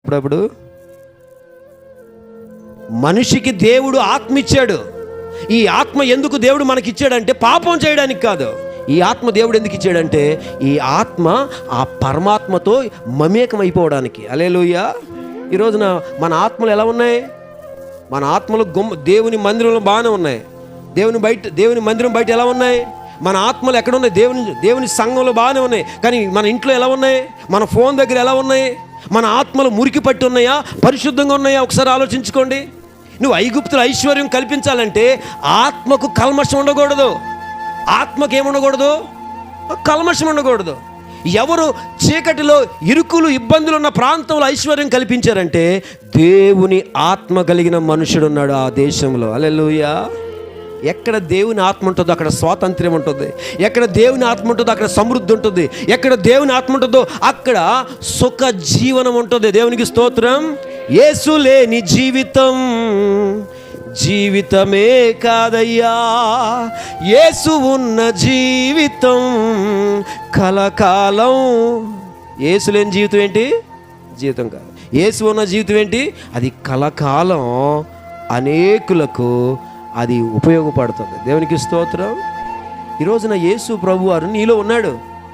ఎప్పుడప్పుడు మనిషికి దేవుడు ఆత్మ ఇచ్చాడు. ఈ ఆత్మ ఎందుకు దేవుడు మనకి ఇచ్చాడంటే పాపం చేయడానికి కాదు. ఈ ఆత్మ దేవుడు ఎందుకు ఇచ్చాడంటే ఈ ఆత్మ ఆ పరమాత్మతో మమేకం అయిపోవడానికి. హల్లెలూయా. ఈ రోజున మన ఆత్మలు ఎలా ఉన్నాయి? మన ఆత్మలు దేవుని మందిరంలో బాగానే ఉన్నాయి. దేవుని మందిరం బయట ఎలా ఉన్నాయి? మన ఆత్మలు ఎక్కడ ఉన్నాయి? దేవుని సంఘంలో బాగానే ఉన్నాయి. కానీ మన ఇంట్లో ఎలా ఉన్నాయి? మన ఫోన్ దగ్గర ఎలా ఉన్నాయి? మన ఆత్మలు మురికి పట్టి ఉన్నాయా, పరిశుద్ధంగా ఉన్నాయా? ఒకసారి ఆలోచించుకోండి. నువ్వు ఐగుప్తుల ఐశ్వర్యం కల్పించాలంటే ఆత్మకు కల్మషం ఉండకూడదు. ఆత్మకు ఏముండకూడదు? కల్మషం ఉండకూడదు. ఎవరు చీకటిలో ఇరుకులు ఇబ్బందులు ఉన్న ప్రాంతంలో ఐశ్వర్యం కల్పించారంటే దేవుని ఆత్మ కలిగిన మనుషుడు ఉన్నాడు ఆ దేశంలో. హల్లెలూయా. ఎక్కడ దేవుని ఆత్మ ఉంటుందో అక్కడ స్వాతంత్ర్యం ఉంటుంది. ఎక్కడ దేవుని ఆత్మ ఉంటుందో అక్కడ సమృద్ధి ఉంటుంది. ఎక్కడ దేవుని ఆత్మ ఉంటుందో అక్కడ సుఖ జీవనం ఉంటుంది. దేవునికి స్తోత్రం. యేసు లేని జీవితమే కాదయ్యా, యేసు ఉన్న జీవితం కలకాలం. యేసు లేని జీవితం ఏంటి? జీవితం కాదు. యేసు ఉన్న జీవితం ఏంటి? అది కలకాలం. అనేకులకు అది ఉపయోగపడుతుంది. దేవునికి స్తోత్రం. ఈరోజున యేసు ప్రభువారు నీలో ఉన్నాడు.